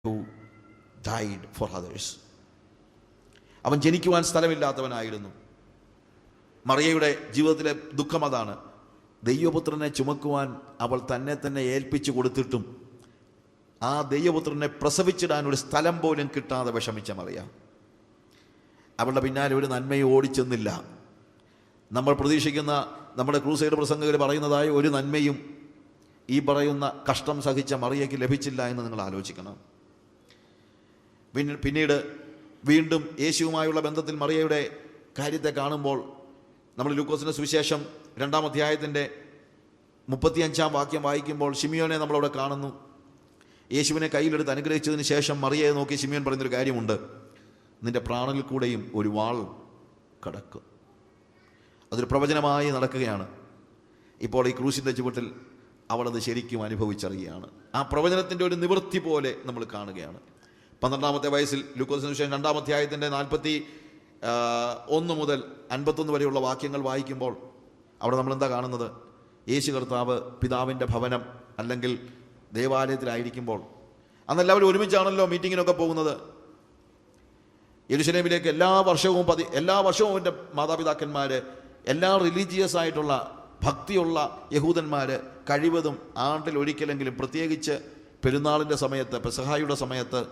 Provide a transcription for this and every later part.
who died for others. അവൻ ജനിക്കുവാൻ സ്ഥലമില്ലാത്തവനായിരുന്നു. മറിയയുടെ ജീവിതത്തിലെ ദുഃഖം അതാണ്. ദൈവപുത്രനെ ചുമക്കുവാൻ അവൾ തന്നെ ഏൽപ്പിച്ചു കൊടുത്തിട്ടും ആ ദൈവപുത്രനെ പ്രസവിച്ചിടാൻ ഒരു സ്ഥലം പോലും കിട്ടാതെ വിഷമിച്ച മറിയ. അവളുടെ പിന്നാലെ ഒരു നന്മയും ഓടിച്ചെന്നില്ല. നമ്മൾ പ്രതീക്ഷിക്കുന്ന നമ്മുടെ ക്രൂസൈഡ് പ്രസംഗകർ പറയുന്നതായ ഒരു നന്മയും ഈ പറയുന്ന കഷ്ടം സഹിച്ച മറിയയ്ക്ക് ലഭിച്ചില്ല എന്ന് നിങ്ങൾ ആലോചിക്കണം. പിന്നീട് വീണ്ടും യേശുവുമായുള്ള ബന്ധത്തിൽ മറിയയുടെ കാര്യത്തെ കാണുമ്പോൾ നമ്മൾ ലൂക്കോസിന്റെ സുവിശേഷം 2-ാം അധ്യായത്തിൻ്റെ 35-ാം വാക്യം വായിക്കുമ്പോൾ ശിമിയോനെ നമ്മളവിടെ കാണുന്നു. യേശുവിനെ കയ്യിലെടുത്ത് അനുഗ്രഹിച്ചതിന് ശേഷം മറിയയെ നോക്കി ശിമിയോൻ പറയുന്നൊരു കാര്യമുണ്ട്: നിന്റെ പ്രാണനിൽ കൂടെയും ഒരു വാൾ കടക്കും. അതൊരു പ്രവചനമായി നടക്കുകയാണ്. ഇപ്പോൾ ഈ ക്രൂശിൻ്റെ ചുവട്ടിൽ അവളത് ശരിക്കും അനുഭവിച്ചറിയുകയാണ്. ആ പ്രവചനത്തിൻ്റെ ഒരു നിവൃത്തി പോലെ നമ്മൾ കാണുകയാണ്. 12-ാമത്തെ വയസ്സിൽ ലൂക്കോസിന്റെ സുവിശേഷം 2-ാം അധ്യായത്തിൻ്റെ 41 മുതൽ 51 വരെയുള്ള വാക്യങ്ങൾ വായിക്കുമ്പോൾ അവിടെ നമ്മൾ എന്താ കാണുന്നത്? യേശു കർത്താവ് പിതാവിൻ്റെ ഭവനം അല്ലെങ്കിൽ ദേവാലയത്തിലായിരിക്കുമ്പോൾ, അന്നെല്ലാവരും ഒരുമിച്ചാണല്ലോ മീറ്റിങ്ങിനൊക്കെ പോകുന്നത്. യെരുശലേമിലേക്ക് എല്ലാ വർഷവും എൻ്റെ മാതാപിതാക്കന്മാർ, എല്ലാ റിലീജിയസ് ആയിട്ടുള്ള ഭക്തിയുള്ള യഹൂദന്മാർ കഴിവതും ആണ്ടിൽ ഒരിക്കലെങ്കിലും, പ്രത്യേകിച്ച് പെരുന്നാളിൻ്റെ സമയത്ത്, പെസഹായുടെ സമയത്ത്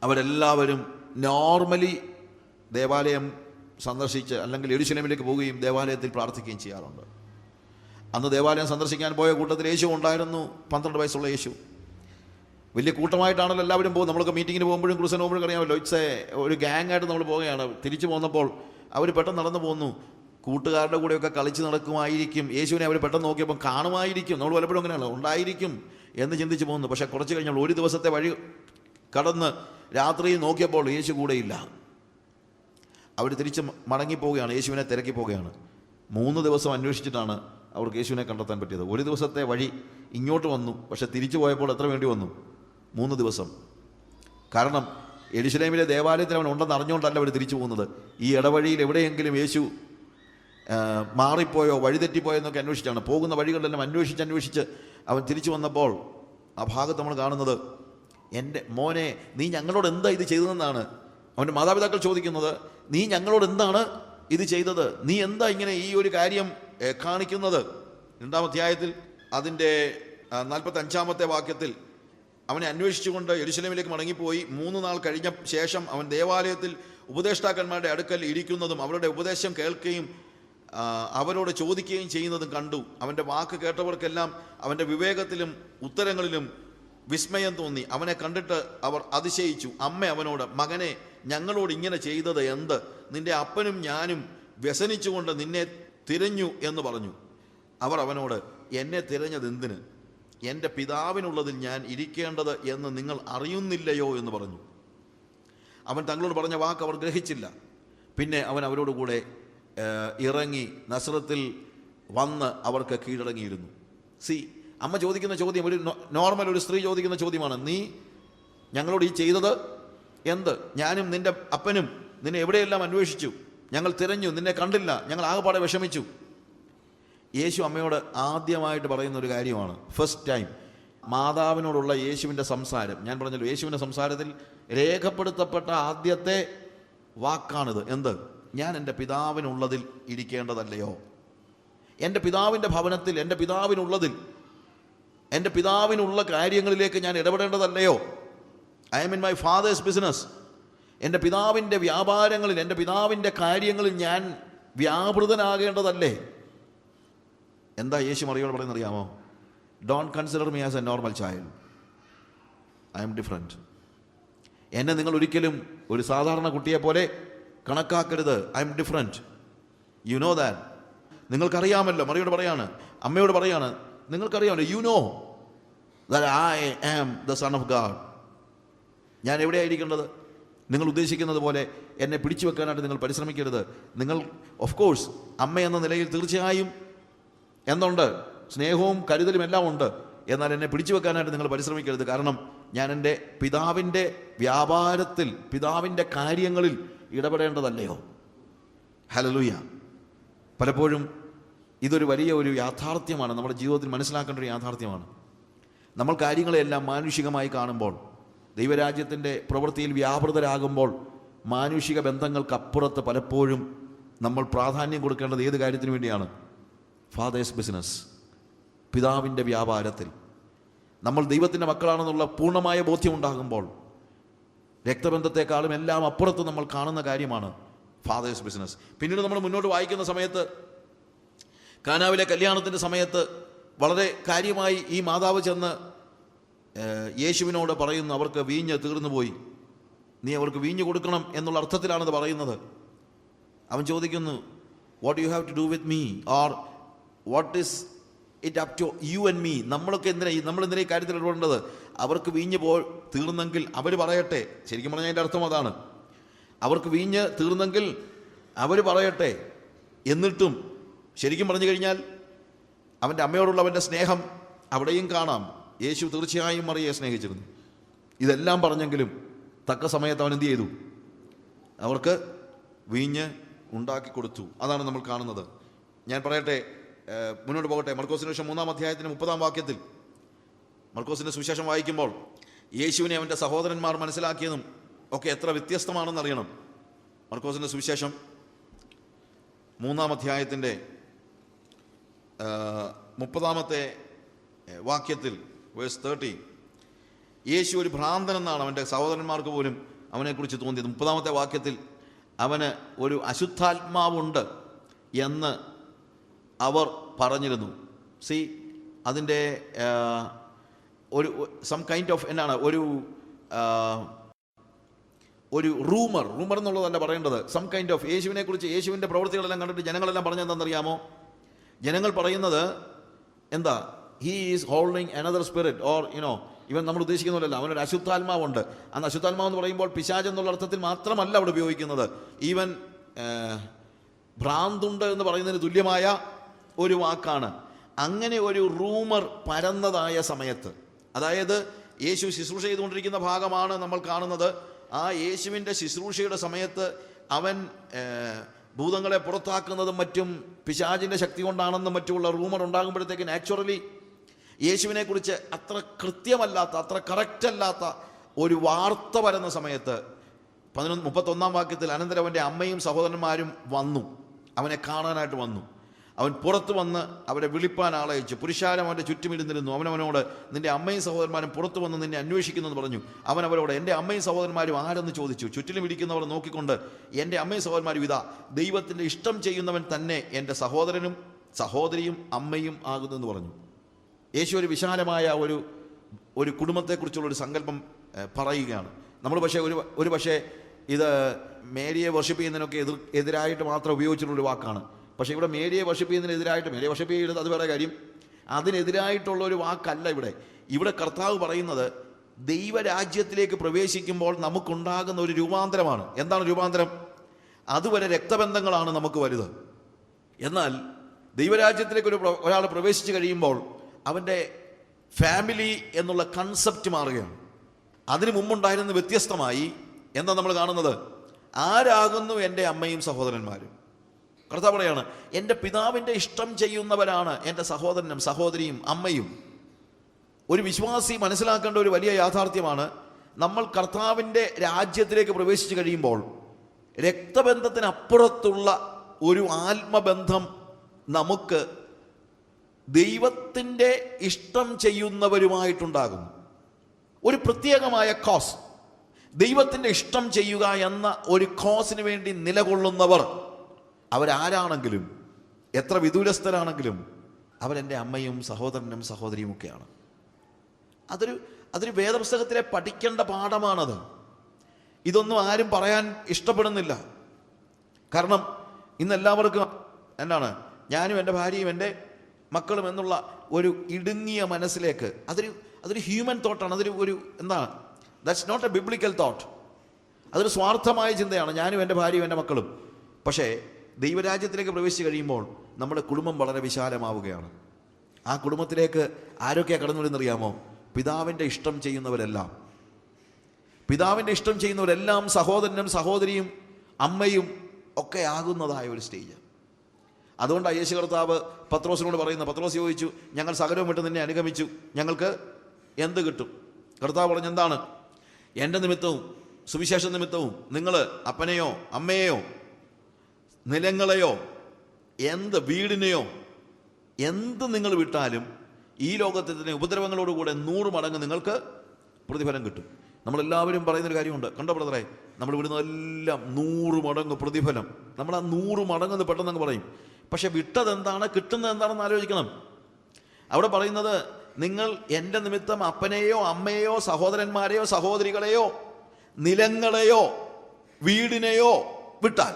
അവരെല്ലാവരും നോർമലി ദേവാലയം സന്ദർശിച്ച് അല്ലെങ്കിൽ യെരുശലേമിലേക്ക് പോവുകയും ദേവാലയത്തിൽ പ്രാർത്ഥിക്കുകയും ചെയ്യാറുണ്ട്. അന്ന് ദേവാലയം സന്ദർശിക്കാൻ പോയ കൂട്ടത്തിൽ യേശു ഉണ്ടായിരുന്നു. 12 വയസ്സുള്ള യേശു. വലിയ കൂട്ടമായിട്ടാണല്ലോ എല്ലാവരും പോകും. നമ്മളൊക്കെ മീറ്റിങ്ങിന് പോകുമ്പോഴും ക്രൂസിന് പോകുമ്പോഴും അറിയാമല്ലോ, ഒരു ഗ്യാങ് ആയിട്ട് നമ്മൾ പോവുകയാണ്. തിരിച്ചു പോന്നപ്പോൾ അവർ പെട്ടെന്ന് നടന്നു പോന്നു. കൂട്ടുകാരുടെ കൂടെയൊക്കെ കളിച്ച് നടക്കുമായിരിക്കും. യേശുവിനെ അവർ പെട്ടെന്ന് നോക്കിയപ്പോൾ കാണുമായിരിക്കും. നമ്മൾ പലപ്പോഴും അങ്ങനെയാണല്ലോ, ഉണ്ടായിരിക്കും എന്ന് ചിന്തിച്ച് പോകുന്നു. പക്ഷേ കുറച്ച് കഴിഞ്ഞപ്പോൾ ഒരു ദിവസത്തെ വഴി കടന്ന് രാത്രി നോക്കിയപ്പോൾ യേശു കൂടെയില്ല. അവർ തിരിച്ച് മടങ്ങിപ്പോവുകയാണ്, യേശുവിനെ തിരക്കി പോവുകയാണ്. 3 ദിവസം അന്വേഷിച്ചിട്ടാണ് അവർക്ക് യേശുവിനെ കണ്ടെത്താൻ പറ്റിയത്. ഒരു ദിവസത്തെ വഴി ഇങ്ങോട്ട് വന്നു, പക്ഷെ തിരിച്ചു പോയപ്പോൾ എത്ര വേണ്ടി വന്നു? 3 ദിവസം. കാരണം യെരുശലേമിലെ ദേവാലയത്തിൽ അവൻ ഉണ്ടെന്ന് അറിഞ്ഞുകൊണ്ടല്ല അവർ തിരിച്ചു പോകുന്നത്. ഈ ഇടവഴിയിൽ എവിടെയെങ്കിലും യേശു മാറിപ്പോയോ വഴിതെറ്റിപ്പോയോ എന്നൊക്കെ അന്വേഷിച്ചാണ്. പോകുന്ന വഴികളിലെല്ലാം അന്വേഷിച്ച് അവൻ തിരിച്ചു വന്നപ്പോൾ ആ ഭാഗത്ത് നമ്മൾ കാണുന്നത്, എൻ്റെ മോനെ, നീ ഞങ്ങളോട് എന്താ ഇത് ചെയ്തതെന്നാണ് അവൻ്റെ മാതാപിതാക്കൾ ചോദിക്കുന്നത്. നീ ഞങ്ങളോട് എന്താണ് ഇത് ചെയ്തത്? നീ എന്താ ഇങ്ങനെ ഈ ഒരു കാര്യം കാണിക്കുന്നത്? 2-ാം അധ്യായത്തിൽ അതിൻ്റെ 45-ാമത്തെ വാക്യത്തിൽ അവനെ അന്വേഷിച്ചുകൊണ്ട് യെരുശലേമിലേക്ക് മടങ്ങിപ്പോയി. 3 നാൾ കഴിഞ്ഞ ശേഷം അവൻ ദേവാലയത്തിൽ ഉപദേഷ്ടാക്കന്മാരുടെ അടുക്കൽ ഇരിക്കുന്നതും അവരുടെ ഉപദേശം കേൾക്കുകയും അവരോട് ചോദിക്കുകയും ചെയ്യുന്നതും കണ്ടു. അവൻ്റെ വാക്ക് കേട്ടവർക്കെല്ലാം അവൻ്റെ വിവേകത്തിലും ഉത്തരങ്ങളിലും വിസ്മയം തോന്നി. അവനെ കണ്ടിട്ട് അവർ അതിശയിച്ചു. അമ്മ അവനോട്, മകനെ, ഞങ്ങളോട് ഇങ്ങനെ ചെയ്തത് എന്ത്? നിന്റെ അപ്പനും ഞാനും വ്യസനിച്ചുകൊണ്ട് നിന്നെ തിരഞ്ഞു എന്ന് പറഞ്ഞു. അവർ അവനോട്, എന്നെ തിരഞ്ഞത് എന്തിന്? എൻ്റെ പിതാവിനുള്ളതിൽ ഞാൻ ഇരിക്കേണ്ടത് എന്ന് നിങ്ങൾ അറിയുന്നില്ലയോ എന്ന് പറഞ്ഞു. അവൻ തങ്ങളോട് പറഞ്ഞ വാക്ക് അവർ ഗ്രഹിച്ചില്ല. പിന്നെ അവൻ അവരോട് കൂടെ ഇറങ്ങി നസ്രത്തിൽ വന്ന് അവർക്ക് കീഴടങ്ങിയിരുന്നു. അമ്മ ചോദിക്കുന്ന ചോദ്യം ഒരു നോർമൽ ഒരു സ്ത്രീ ചോദിക്കുന്ന ചോദ്യമാണ്. നീ ഞങ്ങളോട് ഈ ചെയ്തത് എന്ത്? ഞാനും നിന്റെ അപ്പനും നിന്നെ എവിടെയെല്ലാം അന്വേഷിച്ചു, ഞങ്ങൾ തിരഞ്ഞു, നിന്നെ കണ്ടില്ല, ഞങ്ങൾ ആകെപ്പാടെ വിഷമിച്ചു. യേശു അമ്മയോട് ആദ്യമായിട്ട് പറയുന്ന ഒരു കാര്യമാണ്. ഫസ്റ്റ് ടൈം മാതാവിനോടുള്ള യേശുവിൻ്റെ സംസാരം. ഞാൻ പറഞ്ഞല്ലോ, യേശുവിൻ്റെ സംസാരത്തിൽ രേഖപ്പെടുത്തപ്പെട്ട ആദ്യത്തെ വാക്കാണിത്. എന്ത്? ഞാൻ എൻ്റെ പിതാവിനുള്ളതിൽ ഇരിക്കേണ്ടതല്ലയോ? എൻ്റെ പിതാവിൻ്റെ ഭവനത്തിൽ, എൻ്റെ പിതാവിനുള്ളതിൽ, എൻ്റെ പിതാവിനുള്ള കാര്യങ്ങളിലേക്ക് ഞാൻ ഇടപെടേണ്ടതല്ലയോ? I am in my father's business. എൻ്റെ പിതാവിൻ്റെ വ്യാപാരങ്ങളിൽ, എൻ്റെ പിതാവിൻ്റെ കാര്യങ്ങളിൽ ഞാൻ വ്യാപൃതനാകേണ്ടതല്ലേ? എന്താ യേശു മറിയോട് പറയുന്നത് അറിയാമോ? Don't consider me as a normal child, I am different. എന്നെ നിങ്ങൾ ഒരിക്കലും ഒരു സാധാരണ കുട്ടിയെപ്പോലെ കണക്കാക്കരുത്. I am different. You know that. നിങ്ങൾക്കറിയാമല്ലോ, മറിയോട് പറയാണ്, അമ്മയോട് പറയാണ്, നിങ്ങൾക്കറിയാമല്ലോ, you know that I am the son of God. ഞാൻ എവിടെയായിരിക്കേണ്ടത്? നിങ്ങൾ ഉദ്ദേശിക്കുന്നത് പോലെ എന്നെ പിടിച്ചു വെക്കാനായിട്ട് നിങ്ങൾ പരിശ്രമിക്കരുത്. നിങ്ങൾ ഓഫ് കോഴ്സ് അമ്മ എന്ന നിലയിൽ തീർച്ചയായും എന്തുണ്ട്? സ്നേഹവും കരുതലും എല്ലാം ഉണ്ട്. എന്നാൽ എന്നെ പിടിച്ചു വെക്കാനായിട്ട് നിങ്ങൾ പരിശ്രമിക്കരുത്. കാരണം ഞാൻ എൻ്റെ പിതാവിൻ്റെ വ്യാപാരത്തിൽ, പിതാവിൻ്റെ കാര്യങ്ങളിൽ ഇടപെടേണ്ടതല്ലയോ? ഹല്ലേലൂയ. പലപ്പോഴും ഇതൊരു വലിയ ഒരു യാഥാർത്ഥ്യമാണ്, നമ്മുടെ ജീവിതത്തിൽ മനസ്സിലാക്കേണ്ട ഒരു യാഥാർത്ഥ്യമാണ്. നമ്മൾ കാര്യങ്ങളെല്ലാം മാനുഷികമായി കാണുമ്പോൾ ദൈവരാജ്യത്തിൻ്റെ പ്രവൃത്തിയിൽ വ്യാപൃതരാകുമ്പോൾ മാനുഷിക ബന്ധങ്ങൾക്കപ്പുറത്ത് പലപ്പോഴും നമ്മൾ പ്രാധാന്യം കൊടുക്കേണ്ടത് ഏത് കാര്യത്തിന് വേണ്ടിയാണ്? ഫാദേഴ്സ് ബിസിനസ്, പിതാവിൻ്റെ വ്യാപാരത്തിൽ. നമ്മൾ ദൈവത്തിൻ്റെ മക്കളാണെന്നുള്ള പൂർണ്ണമായ ബോധ്യം ഉണ്ടാകുമ്പോൾ രക്തബന്ധത്തെക്കാളും എല്ലാം അപ്പുറത്ത് നമ്മൾ കാണുന്ന കാര്യമാണ് ഫാദേഴ്സ് ബിസിനസ്. പിന്നീട് നമ്മൾ മുന്നോട്ട് വായിക്കുന്ന സമയത്ത് കാനാവിലെ കല്യാണത്തിൻ്റെ സമയത്ത് വളരെ കാര്യമായി ഈ മാതാവ് ചെന്ന് യേശുവിനോട് പറയുന്നു, അവർക്ക് വീഞ്ഞ് തീർന്നു പോയി, നീ അവർക്ക് വീഞ്ഞ് കൊടുക്കണം എന്നുള്ള അർത്ഥത്തിലാണത് പറയുന്നത്. അവൻ ചോദിക്കുന്നു, what you have to do with me, or what is it up to you and me. നമ്മളെന്തിനാ ഈ കാര്യത്തിൽ ഇടപെടേണ്ടത്? അവർക്ക് വീഞ്ഞ് തീർന്നെങ്കിൽ അവർ പറയട്ടെ. ശരിക്കും പറഞ്ഞാൽ അതിൻ്റെ അർത്ഥം അതാണ്. അവർക്ക് വീഞ്ഞ് തീർന്നെങ്കിൽ അവർ പറയട്ടെ. എന്നിട്ടും ശരിക്കും പറഞ്ഞു കഴിഞ്ഞാൽ അവൻ്റെ അമ്മയോടുള്ള അവൻ്റെ സ്നേഹം അവിടെയും കാണാം. യേശു തീർച്ചയായും മറിയെ സ്നേഹിച്ചിരുന്നു. ഇതെല്ലാം പറഞ്ഞെങ്കിലും തക്ക സമയത്ത് അവൻ എന്ത് ചെയ്തു? അവർക്ക് വീഞ്ഞ് ഉണ്ടാക്കി കൊടുത്തു. അതാണ് നമ്മൾ കാണുന്നത്. ഞാൻ പറയട്ടെ, മുന്നോട്ട് പോകട്ടെ. മർക്കോസിന്റെ സുവിശേഷം 3-ാം അധ്യായത്തിന് 30-ാം വാക്യത്തിൽ മർക്കോസിന്റെ സുവിശേഷം വായിക്കുമ്പോൾ യേശുവിനെ അവൻ്റെ സഹോദരന്മാർ മനസ്സിലാക്കിയതും ഒക്കെ എത്ര വ്യത്യസ്തമാണെന്ന് അറിയണം. മർക്കോസിന്റെ സുവിശേഷം 3-ാം അധ്യായത്തിൻ്റെ 30-ാമത്തെ വാക്യത്തിൽ വേഴ്സ് 30, യേശു ഒരു ഭ്രാന്തനെന്നാണ് അവൻ്റെ സഹോദരന്മാർക്ക് പോലും അവനെക്കുറിച്ച് തോന്നിയത്. 30-ാമത്തെ വാക്യത്തിൽ അവന് ഒരു അശുദ്ധാത്മാവുണ്ട് എന്ന് അവർ പറഞ്ഞിരുന്നു. സി, അതിൻ്റെ ഒരു സം കൈൻഡ് ഓഫ് എന്നാണ് ഒരു റൂമർ എന്നുള്ളതല്ല പറയേണ്ടത്. സം കൈൻഡ് ഓഫ് യേശുവിനെക്കുറിച്ച്, യേശുവിൻ്റെ പ്രവൃത്തികളെല്ലാം കണ്ടിട്ട് ജനങ്ങളെല്ലാം പറഞ്ഞെന്താണെന്നറിയാമോ? ജനങ്ങൾ പറയുന്നത് എന്താ? He is holding another spirit, or ഇവൻ നമ്മൾ ഉദ്ദേശിക്കുന്നില്ലല്ലോ, അവനൊരു അശുദ്ധാത്മാവുണ്ട്. അന്ന് അശുദ്ധാത്മാവ് എന്ന് പറയുമ്പോൾ പിശാച് എന്നുള്ള അർത്ഥത്തിൽ മാത്രമല്ല അവിടെ ഉപയോഗിക്കുന്നത്. ഈവൻ ഭ്രാന്തുണ്ട് എന്ന് പറയുന്നതിന് തുല്യമായ ഒരു വാക്കാണ്. അങ്ങനെ ഒരു റൂമർ പരന്നതായ സമയത്ത്, അതായത് യേശു ശുശ്രൂഷ ചെയ്തുകൊണ്ടിരിക്കുന്ന ഭാഗമാണ് നമ്മൾ കാണുന്നത്. ആ യേശുവിൻ്റെ ശുശ്രൂഷയുടെ സമയത്ത് അവൻ ഭൂതങ്ങളെ പുറത്താക്കുന്നതും മറ്റും പിശാചിൻ്റെ ശക്തി കൊണ്ടാണെന്നും മറ്റുമുള്ള റൂമർ ഉണ്ടാകുമ്പോഴത്തേക്ക് നാച്ചുറലി യേശുവിനെക്കുറിച്ച് അത്ര കൃത്യമല്ലാത്ത, അത്ര കറക്റ്റല്ലാത്ത ഒരു വാർത്ത വരുന്ന സമയത്ത് 31-ാം വാക്യത്തിൽ അനന്തരം അവൻ്റെ അമ്മയും സഹോദരന്മാരും വന്നു, അവനെ കാണാനായിട്ട് വന്നു. അവൻ പുറത്തു വന്ന് അവരെ വിളിപ്പാൻ ആളയച്ചു. പുരുഷാരം അവൻ്റെ ചുറ്റുമിരുന്നിരുന്നു. അവനവനോട്, നിൻ്റെ അമ്മയും സഹോദരന്മാരും പുറത്തു വന്ന് നിന്നെ അന്വേഷിക്കുന്നു എന്ന് പറഞ്ഞു. അവൻ അവരോട്, എൻ്റെ അമ്മയും സഹോദരന്മാരും ആരെന്ന് ചോദിച്ചു. ചുറ്റിലും ഇരിക്കുന്നവർ നോക്കിക്കൊണ്ട്, എൻ്റെ അമ്മയും സഹോദരന്മാരും ഇതാ, ദൈവത്തിൻ്റെ ഇഷ്ടം ചെയ്യുന്നവൻ തന്നെ എൻ്റെ സഹോദരനും സഹോദരിയും അമ്മയും ആകുന്നെന്ന് പറഞ്ഞു. യേശു ഒരു വിശാലമായ ഒരു കുടുംബത്തെക്കുറിച്ചുള്ളൊരു സങ്കല്പം പറയുകയാണ്. നമ്മൾ ഒരു പക്ഷേ ഇത് മേരിയെ വർഷിപ്പ് ചെയ്യുന്നതിനൊക്കെ എതിരായിട്ട് മാത്രം ഉപയോഗിച്ചിട്ടുള്ളൊരു വാക്കാണ്. പക്ഷേ ഇവിടെ മേരിയെ വർഷിപ്പ് ചെയ്യുന്നതിനെതിരായിട്ട്, മേരിയെ വർഷിപ്പ് ചെയ്യുന്നത് അത് വേറെ കാര്യം, അതിനെതിരായിട്ടുള്ള ഒരു വാക്കല്ല ഇവിടെ കർത്താവ് പറയുന്നത് ദൈവരാജ്യത്തിലേക്ക് പ്രവേശിക്കുമ്പോൾ നമുക്കുണ്ടാകുന്ന ഒരു രൂപാന്തരമാണ്. എന്താണ് രൂപാന്തരം? അതുവരെ രക്തബന്ധങ്ങളാണ് നമുക്ക് വലുത്. എന്നാൽ ദൈവരാജ്യത്തിലേക്ക് ഒരാൾ പ്രവേശിച്ച് കഴിയുമ്പോൾ അവൻ്റെ ഫാമിലി എന്നുള്ള കൺസെപ്റ്റ് മാറുകയാണ്. അതിനു മുമ്പുണ്ടായിരുന്ന വ്യത്യസ്തമായി എന്താ നമ്മൾ കാണുന്നത്? ആരാകുന്നു എൻ്റെ അമ്മയും സഹോദരന്മാരും? കർത്താവ് പറയാണ്, എൻ്റെ പിതാവിൻ്റെ ഇഷ്ടം ചെയ്യുന്നവരാണ് എൻ്റെ സഹോദരനും സഹോദരിയും അമ്മയും. ഒരു വിശ്വാസി മനസ്സിലാക്കേണ്ട ഒരു വലിയ യാഥാർത്ഥ്യമാണ്, നമ്മൾ കർത്താവിൻ്റെ രാജ്യത്തിലേക്ക് പ്രവേശിച്ച് കഴിയുമ്പോൾ രക്തബന്ധത്തിനപ്പുറത്തുള്ള ഒരു ആത്മബന്ധം നമുക്ക് ദൈവത്തിൻ്റെ ഇഷ്ടം ചെയ്യുന്നവരുമായിട്ടുണ്ടാകുന്നു. ഒരു പ്രത്യേകമായ കോസ്, ദൈവത്തിൻ്റെ ഇഷ്ടം ചെയ്യുക എന്ന ഒരു കോസിന് വേണ്ടി നിലകൊള്ളുന്നവർ, അവരാരാണെങ്കിലും എത്ര വിദൂരസ്ഥരാണെങ്കിലും അവരെൻ്റെ അമ്മയും സഹോദരനും സഹോദരിയും ഒക്കെയാണ്. അതൊരു വേദപുസ്തകത്തിലെ പഠിക്കേണ്ട പാഠമാണത്. ഇതൊന്നും ആരും പറയാൻ ഇഷ്ടപ്പെടുന്നില്ല. കാരണം ഇന്ന് എല്ലാവർക്കും എന്താണ്, ഞാനും എൻ്റെ ഭാര്യയും എൻ്റെ മക്കളും എന്നുള്ള ഒരു ഇടുങ്ങിയ മനസ്സിലേക്ക്, അതൊരു ഹ്യൂമൻ തോട്ടാണ്. എന്താണ്, that's not a biblical thought. അതൊരു സ്വാർത്ഥമായ ചിന്തയാണ്, ഞാനും എൻ്റെ ഭാര്യയും എൻ്റെ മക്കളും. പക്ഷേ ദൈവരാജ്യത്തിലേക്ക് പ്രവേശിച്ച് കഴിയുമ്പോൾ നമ്മുടെ കുടുംബം വളരെ വിശാലമാവുകയാണ്. ആ കുടുംബത്തിലേക്ക് ആരൊക്കെയാണ് കടന്നു വരുന്നറിയാമോ? പിതാവിൻ്റെ ഇഷ്ടം ചെയ്യുന്നവരെല്ലാം. പിതാവിൻ്റെ ഇഷ്ടം ചെയ്യുന്നവരെല്ലാം സഹോദരനും സഹോദരിയും അമ്മയും ഒക്കെ ആകുന്നതായ ഒരു സ്റ്റേജ്. അതുകൊണ്ടാണ് യേശു കർത്താവ് പത്രോസിനോട് പറയുന്നത്. പത്രോസ് ചോദിച്ചു, ഞങ്ങൾ സകലവും വിട്ട് നിന്നെ അനുഗമിച്ചു, ഞങ്ങൾക്ക് എന്ത് കിട്ടും? കർത്താവ് പറഞ്ഞു, എന്താണ്? എൻ്റെ നിമിത്തവും സുവിശേഷ നിമിത്തവും നിങ്ങൾ അപ്പനെയോ അമ്മയെയോ നിലങ്ങളെയോ വീടിനെയോ എന്ത് നിങ്ങൾ വിട്ടാലും ഈ ലോകത്തിൻ്റെ ഉപദ്രവങ്ങളോടുകൂടെ 100 മടങ്ങ് നിങ്ങൾക്ക് പ്രതിഫലം കിട്ടും. നമ്മളെല്ലാവരും പറയുന്നൊരു കാര്യമുണ്ട്, കണ്ടോ ബ്രദറെ, നമ്മൾ വിടുന്നതെല്ലാം 100 മടങ്ങ് പ്രതിഫലം. നമ്മൾ ആ 100 മടങ്ങെന്ന് പെട്ടെന്ന് പറയും. പക്ഷെ വിട്ടത് എന്താണ്, കിട്ടുന്നത് എന്താണെന്ന് ആലോചിക്കണം. അവിടെ പറയുന്നത്, നിങ്ങൾ എൻ്റെ നിമിത്തം അപ്പനെയോ അമ്മയെയോ സഹോദരന്മാരെയോ സഹോദരികളെയോ നിലങ്ങളെയോ വീടിനെയോ വിട്ടാൽ.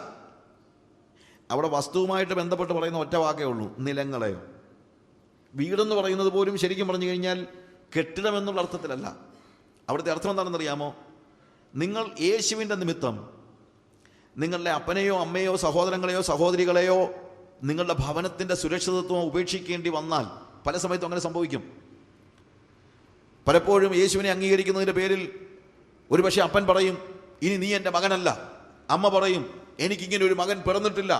അവിടെ വസ്തുവുമായിട്ട് ബന്ധപ്പെട്ട് പറയുന്ന ഒറ്റ വാക്കേ ഉള്ളൂ, നിലങ്ങളെയോ. വീടെന്ന് പറയുന്നത് പോലും ശരിക്കും പറഞ്ഞു കഴിഞ്ഞാൽ കെട്ടിടമെന്നുള്ള അർത്ഥത്തിലല്ല. അവിടുത്തെ അർത്ഥം എന്താണെന്നറിയാമോ? നിങ്ങൾ യേശുവിൻ്റെ നിമിത്തം നിങ്ങളുടെ അപ്പനെയോ അമ്മയോ സഹോദരങ്ങളെയോ സഹോദരികളെയോ നിങ്ങളുടെ ഭവനത്തിൻ്റെ സുരക്ഷിതത്വം ഉപേക്ഷിക്കേണ്ടി വന്നാൽ, പല സമയത്തും അങ്ങനെ സംഭവിക്കും. പലപ്പോഴും യേശുവിനെ അംഗീകരിക്കുന്നതിൻ്റെ പേരിൽ ഒരുപക്ഷെ അപ്പൻ പറയും, ഇനി നീ എൻ്റെ മകനല്ല. അമ്മ പറയും, എനിക്കിങ്ങനെ ഒരു മകൻ പിറന്നിട്ടില്ല.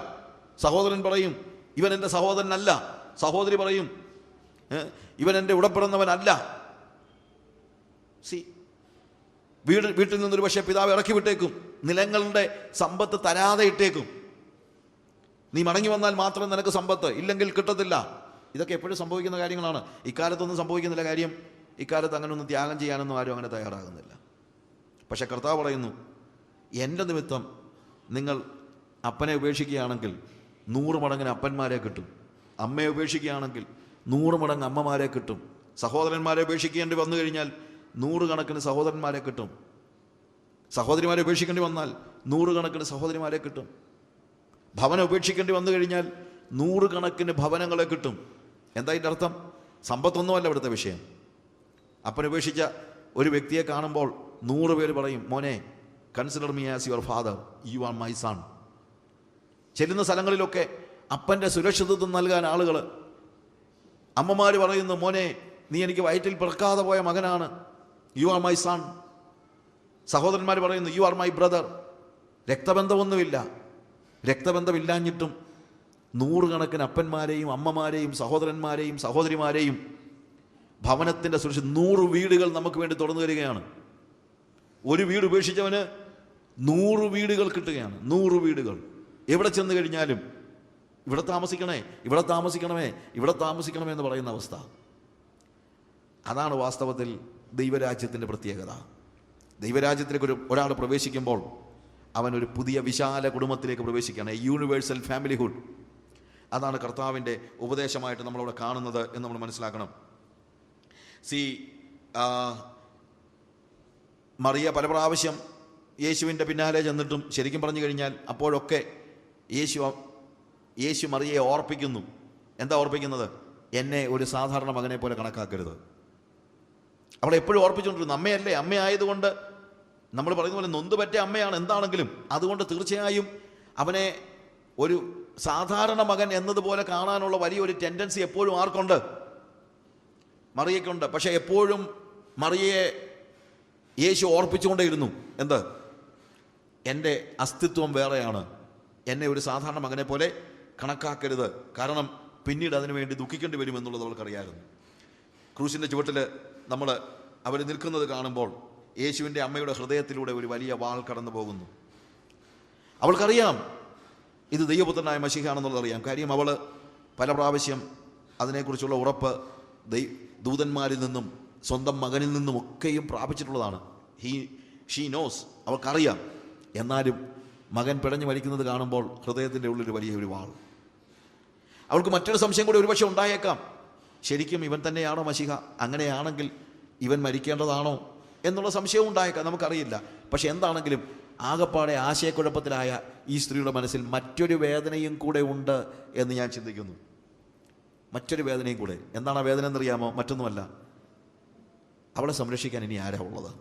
സഹോദരൻ പറയും, ഇവൻ എൻ്റെ സഹോദരനല്ല. സഹോദരി പറയും, ഇവൻ എൻ്റെ ഉടപ്പിറന്നവനല്ല. വീട്ടിൽ നിന്നൊരു പക്ഷേ പിതാവ് ഇറക്കി വിട്ടേക്കും, നിലങ്ങളുടെ സമ്പത്ത് തരാതെ ഇട്ടേക്കും. നീ മടങ്ങി വന്നാൽ മാത്രം നിനക്ക് സമ്പത്ത്, ഇല്ലെങ്കിൽ കിട്ടത്തില്ല. ഇതൊക്കെ എപ്പോഴും സംഭവിക്കുന്ന കാര്യങ്ങളാണ്. ഇക്കാലത്തൊന്നും സംഭവിക്കുന്നില്ല. കാര്യം, ഇക്കാലത്ത് അങ്ങനെ ഒന്നും ത്യാഗം ചെയ്യാനൊന്നും ആരും അങ്ങനെ തയ്യാറാകുന്നില്ല. പക്ഷെ കർത്താവ് പറയുന്നു, എൻ്റെ നിമിത്തം നിങ്ങൾ അപ്പനെ ഉപേക്ഷിക്കുകയാണെങ്കിൽ 100 മടങ്ങിന് അപ്പന്മാരെ കിട്ടും. അമ്മയെ ഉപേക്ഷിക്കുകയാണെങ്കിൽ 100 മടങ്ങ് അമ്മമാരെ കിട്ടും. സഹോദരന്മാരെ ഉപേക്ഷിക്കേണ്ടി വന്നു കഴിഞ്ഞാൽ 100 കണക്കിന് സഹോദരന്മാരെ കിട്ടും. സഹോദരിമാരെ ഉപേക്ഷിക്കേണ്ടി വന്നാൽ 100 കണക്കിന് സഹോദരിമാരെ കിട്ടും. ഭവനം ഉപേക്ഷിക്കേണ്ടി വന്നു കഴിഞ്ഞാൽ 100 കണക്കിന് ഭവനങ്ങളെ കിട്ടും. എന്താ ഇതിൻ്റെ അർത്ഥം? സമ്പത്തൊന്നുമല്ല ഇവിടുത്തെ വിഷയം. അപ്പൻ ഉപേക്ഷിച്ച ഒരു വ്യക്തിയെ കാണുമ്പോൾ 100 പേര് പറയും, മോനെ, consider me as your father, you are my son. ചെല്ലുന്ന സ്ഥലങ്ങളിലൊക്കെ അപ്പൻ്റെ സുരക്ഷിതത്വം നൽകാൻ ആളുകൾ, അമ്മമാർ പറയുന്നു, മോനെ, നീ എനിക്ക് വയറ്റിൽ പിറക്കാതെ പോയ മകനാണ്, യു ആർ മൈ സൺ. സഹോദരന്മാർ പറയുന്നു, യു ആർ മൈ ബ്രദർ. രക്തബന്ധമൊന്നുമില്ല. രക്തബന്ധമില്ലാഞ്ഞിട്ടും 100 കണക്കിന് അപ്പന്മാരെയും അമ്മമാരെയും സഹോദരന്മാരെയും സഹോദരിമാരെയും ഭവനത്തിൻ്റെ സുരക്ഷ 100 വീടുകൾ നമുക്ക് വേണ്ടി തുറന്നു തരികയാണ്. ഒരു വീട് ഉപേക്ഷിച്ചവന് 100 വീടുകൾ കിട്ടുകയാണ്. 100 വീടുകൾ. എവിടെ ചെന്ന് കഴിഞ്ഞാലും ഇവിടെ താമസിക്കണേ, ഇവിടെ താമസിക്കണമേ, ഇവിടെ താമസിക്കണമേ എന്ന് പറയുന്ന അവസ്ഥ. അതാണ് വാസ്തവത്തിൽ ദൈവരാജ്യത്തിൻ്റെ പ്രത്യേകത. ദൈവരാജ്യത്തിലേക്ക് ഒരാൾ പ്രവേശിക്കുമ്പോൾ അവനൊരു പുതിയ വിശാല കുടുംബത്തിലേക്ക് പ്രവേശിക്കുകയാണ്, യൂണിവേഴ്സൽ ഫാമിലിഹുഡ്. അതാണ് കർത്താവിൻ്റെ ഉപദേശമായിട്ട് നമ്മളവിടെ കാണുന്നത് എന്ന് നമ്മൾ മനസ്സിലാക്കണം. മറിയ പല പ്രാവശ്യം യേശുവിൻ്റെ പിന്നാലെ ചെന്നിട്ടും ശരിക്കും പറഞ്ഞു കഴിഞ്ഞാൽ അപ്പോഴൊക്കെ യേശു മറിയയെ ഓർപ്പിക്കുന്നു. എന്താ ഓർപ്പിക്കുന്നത്? എന്നെ ഒരു സാധാരണ മകനെ പോലെ കണക്കാക്കരുത്. അവളെ എപ്പോഴും ഓർപ്പിച്ചുകൊണ്ടിരുന്നു. അമ്മയല്ലേ, അമ്മയായതുകൊണ്ട് നമ്മൾ പറയുന്ന പോലെ നൊന്ത് പറ്റിയ അമ്മയാണ് എന്താണെങ്കിലും, അതുകൊണ്ട് തീർച്ചയായും അവനെ ഒരു സാധാരണ മകൻ എന്നതുപോലെ കാണാനുള്ള വലിയൊരു ടെൻഡൻസി എപ്പോഴും ആർക്കുണ്ട്? മറിയയ്ക്കുണ്ട്. പക്ഷെ എപ്പോഴും മറിയയെ യേശു ഓർപ്പിച്ചുകൊണ്ടേയിരുന്നു, എന്ത്? എൻ്റെ അസ്തിത്വം വേറെയാണ്, എന്നെ ഒരു സാധാരണ മകനെ പോലെ കണക്കാക്കരുത്. കാരണം പിന്നീട് അതിനു വേണ്ടി ദുഃഖിക്കേണ്ടി വരുമെന്നുള്ളത് അവൾക്കറിയായിരുന്നു. ക്രൂശിൻ്റെ ചുവട്ടിൽ അവർ നിൽക്കുന്നത് കാണുമ്പോൾ യേശുവിൻ്റെ അമ്മയുടെ ഹൃദയത്തിലൂടെ ഒരു വലിയ വാൾ കടന്നു പോകുന്നു. അവൾക്കറിയാം ഇത് ദൈവപുത്രനായ മശീഹാണെന്നുള്ളത് അറിയാം. കാര്യം അവൾ പല പ്രാവശ്യം അതിനെക്കുറിച്ചുള്ള ഉറപ്പ് ദൂതന്മാരിൽ നിന്നും സ്വന്തം മകനിൽ നിന്നും ഒക്കെയും പ്രാപിച്ചിട്ടുള്ളതാണ്. She knows, അവൾക്കറിയാം. എന്നാലും മകൻ പിടഞ്ഞു മരിക്കുന്നത് കാണുമ്പോൾ ഹൃദയത്തിൻ്റെ ഉള്ളിൽ വലിയൊരു വാൾ. അവൾക്ക് മറ്റൊരു സംശയം കൂടി ഒരുപക്ഷെ ഉണ്ടായേക്കാം, ശരിക്കും ഇവൻ തന്നെയാണോ മശീഹ? അങ്ങനെയാണെങ്കിൽ ഇവൻ മരിക്കേണ്ടതാണോ എന്നുള്ള സംശയവും ഉണ്ടായേക്കാം, നമുക്കറിയില്ല. പക്ഷെ എന്താണെങ്കിലും ആകപ്പാടെ ആശയക്കുഴപ്പത്തിലായ ഈ സ്ത്രീയുടെ മനസ്സിൽ മറ്റൊരു വേദനയും കൂടെ ഉണ്ട് എന്ന് ഞാൻ ചിന്തിക്കുന്നു. മറ്റൊരു വേദനയും കൂടെ. എന്താണ് ആ വേദന എന്നറിയാമോ? മറ്റൊന്നുമല്ല, അവളെ സംരക്ഷിക്കാൻ ഇനി ആരാ ഉള്ളത്?